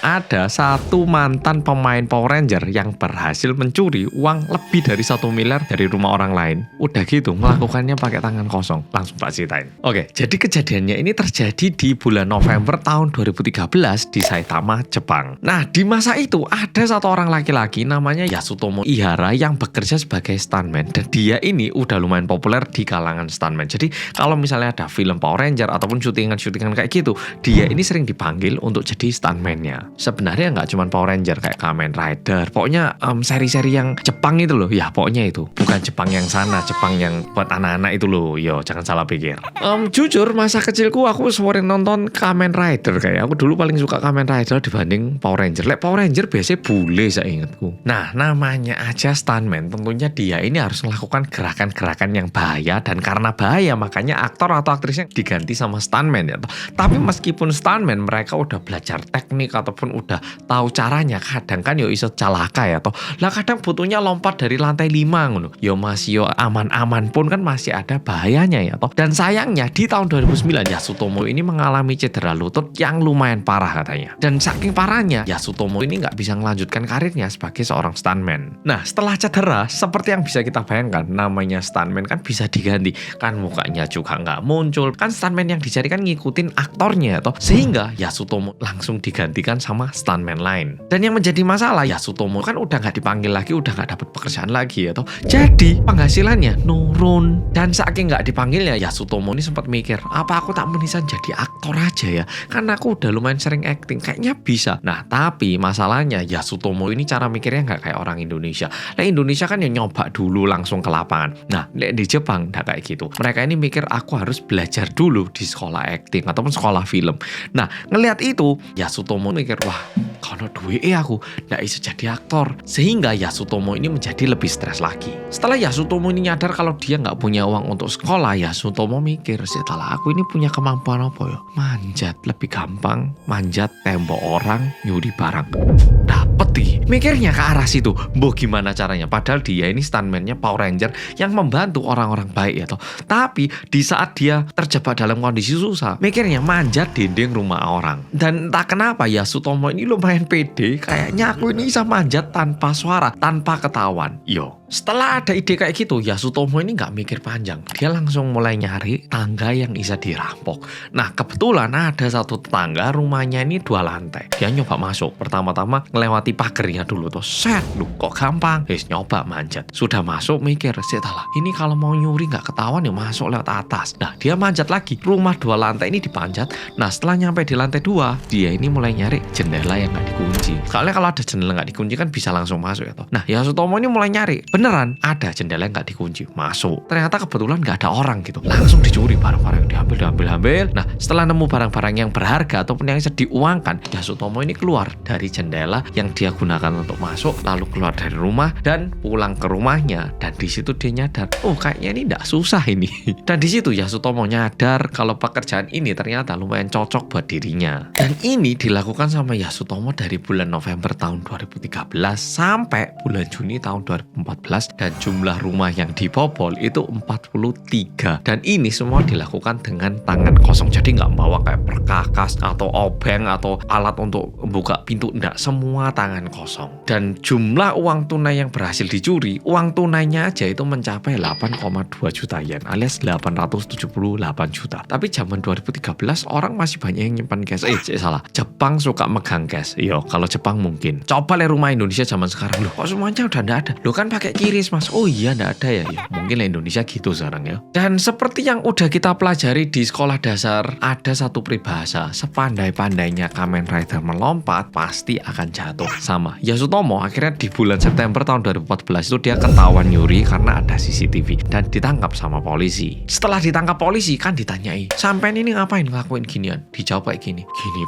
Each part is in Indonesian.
ada satu mantan pemain Power Ranger yang berhasil mencuri uang lebih dari 1 miliar dari rumah orang lain. Udah gitu melakukannya pakai tangan kosong. Langsung tak ceritain. Oke, jadi kejadiannya ini terjadi di bulan November tahun 2013 di Saitama, Jepang. Nah, di masa itu ada satu orang laki-laki namanya Yasutomo Ihara yang bekerja sebagai stuntman, dan dia ini udah lumayan populer di kalangan stuntman. Jadi kalau misalnya ada film Power Ranger ataupun syutingan kayak gitu, dia ini sering dipanggil untuk jadi stuntman-nya. Sebenarnya nggak cuma Power Ranger, kayak Kamen Rider, pokoknya seri-seri yang Jepang itu loh. Ya pokoknya itu, bukan Jepang yang sana, Jepang yang buat anak-anak itu loh. Yo, jangan salah pikir. Jujur masa kecilku aku sering nonton Kamen Rider, kayak aku dulu paling suka Kamen Rider dibanding Power Ranger. Power Ranger biasanya bule saya ingatku. Nah, namanya aja stuntman, tentunya dia ini harus melakukan gerakan-gerakan yang bahaya, dan karena bahaya makanya aktor atau aktrisnya diganti sama stuntman ya. Tapi meskipun stuntman, mereka udah belajar teknik ataupun udah tahu caranya, kadang kan yo iso celaka ya toh. Lah kadang butuhnya lompat dari lantai 5 ngono. Yo masih yo aman-aman pun kan masih ada bahayanya ya toh. Dan sayangnya di tahun 2009 Yasutomo ini mengalami cedera lutut yang lumayan parah katanya. Dan saking parahnya Yasutomo ini nggak bisa melanjutkan karirnya sebagai seorang stuntman. Nah, setelah cedera, seperti yang bisa kita bayangkan, namanya stuntman kan bisa diganti. Kan mukanya juga nggak muncul. Kan stuntman yang dicari kan ngikutin aktornya toh. Sehingga Yasutomo langsung digantikan sama stuntman lain. Dan yang menjadi masalah, Yasutomo kan udah nggak dipanggil lagi, udah nggak dapat pekerjaan lagi ya toh. Jadi penghasilannya nurun. Dan saking nggak dipanggilnya, Yasutomo ini sempat mikir, apa aku tak menisan jadi aktor aja ya? Kan aku udah lumayan sering acting, kayaknya bisa. Nah, tapi masalahnya Yasutomo ini cara mikirnya nggak kayak orang Indonesia. Nah, Indonesia kan ya nyoba dulu langsung ke lapangan. Nah, di Jepang nggak kayak gitu. Mereka ini mikir aku harus belajar dulu di sekolah acting ataupun sekolah film. Nah, ngelihat itu Yasutomo mikir, wah kalau duit aku nggak bisa jadi aktor. Sehingga Yasutomo ini menjadi lebih stres lagi. Setelah Yasutomo ini nyadar kalau dia nggak punya uang untuk sekolah, Yasutomo mikir, setelah aku ini punya kemampuan apa ya? Manjat, lebih gampang manjat tembok orang, nyuri barang. Dapet nih, mikirnya ke arah situ. Boh gimana caranya? Padahal dia ini stuntman-nya Power Ranger yang membantu orang-orang baik ya toh. Tapi di saat dia terjebak dalam kondisi susah, mikirnya manjat dinding rumah orang. Dan entah kenapa Yasutomo ini lumayan pede, kayaknya aku ini bisa manjat tanpa suara, tanpa ketahuan. Yo, setelah ada ide kayak gitu, Yasutomo ini nggak mikir panjang. Dia langsung mulai nyari tangga yang bisa dirampok. Nah, kebetulan ada satu tetangga rumahnya ini 2 lantai. Dia nyoba masuk. Pertama-tama ngelewati pagernya dulu tuh. Set, loh kok gampang. Nyoba manjat. Sudah masuk mikir, setelah ini kalau mau nyuri nggak ketahuan ya masuk lewat atas. Nah, dia manjat lagi. Rumah 2 lantai ini dipanjat. Nah, setelah nyampe di lantai 2, dia ini mulai nyari jendela yang nggak dikunci. Soalnya kalau ada jendela nggak dikunci kan bisa langsung masuk ya toh. Nah, Yasutomo ini mulai nyari. Beneran ada jendela yang nggak dikunci, masuk. Ternyata kebetulan nggak ada orang gitu, langsung dicuri barang-barang, diambil. Nah, setelah nemu barang-barang yang berharga ataupun yang bisa diuangkan, Yasutomo ini keluar dari jendela yang dia gunakan untuk masuk, lalu keluar dari rumah dan pulang ke rumahnya. Dan di situ dia nyadar, oh kayaknya ini nggak susah ini. Dan di situ Yasutomo nyadar kalau pekerjaan ini ternyata lumayan cocok buat dirinya. Dan ini dilakukan sama Yasutomo dari bulan November tahun 2013 sampai bulan Juni tahun 2014, dan jumlah rumah yang dibobol itu 43. Dan ini semua dilakukan dengan tangan kosong. Jadi nggak bawa kayak perkakas atau obeng atau alat untuk membuka pintu, enggak, semua tangan kosong. Dan jumlah uang tunai yang berhasil dicuri, uang tunainya aja itu mencapai 8,2 juta yen alias 878 juta. Tapi zaman 2013 orang masih banyak yang nyimpan cash. Salah. Jepang suka megang cash. Yo, kalau Jepang mungkin. Coba lihat rumah Indonesia zaman sekarang. Loh, kok semuanya udah enggak ada? Loh kan pakai kiris, Mas. Oh iya, enggak ada ya. Mungkin lah Indonesia gitu sekarang ya. Dan seperti yang udah kita pelajari di sekolah dasar, ada satu peribahasa, sepandai-pandainya Kamen Rider melompat pasti akan jatuh. Sama Yasutomo akhirnya di bulan September tahun 2014 itu dia ketahuan nyuri karena ada CCTV dan ditangkap sama polisi. Setelah ditangkap polisi kan ditanyai, sampean ini ngapain ngelakuin ginian? Dijawab kayak gini,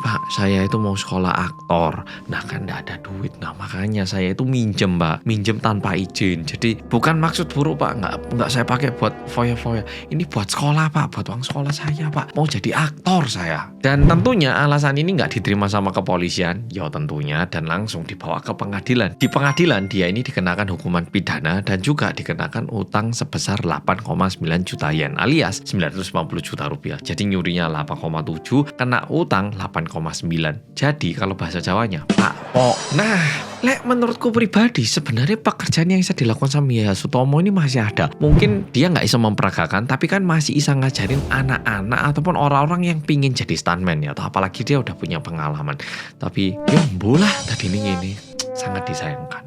Pak, saya itu mau sekolah aktor. Nah kan enggak ada duit. Nah makanya saya itu minjem, Mbak, minjem tanpa izin. izin. Jadi bukan maksud buruk Pak, nggak saya pakai buat foya-foya. Ini buat sekolah Pak, buat uang sekolah saya Pak. Mau jadi aktor saya. Dan tentunya alasan ini nggak diterima sama kepolisian, ya tentunya, dan langsung dibawa ke pengadilan. Di pengadilan dia ini dikenakan hukuman pidana dan juga dikenakan utang sebesar 8,9 juta yen alias 950 juta rupiah. Jadi nyurinya 8,7, kena utang 8,9. Jadi kalau bahasa Jawanya Pak Po. Nah, lek menurutku pribadi sebenarnya pekerjaan yang bisa dilakukan sama Mia Sutomo ini masih ada. Mungkin dia nggak bisa memperagakan, tapi kan masih bisa ngajarin anak-anak ataupun orang-orang yang pingin jadi stuntman ya. Atau apalagi dia udah punya pengalaman. Tapi ya bola tadi ini sangat disayangkan.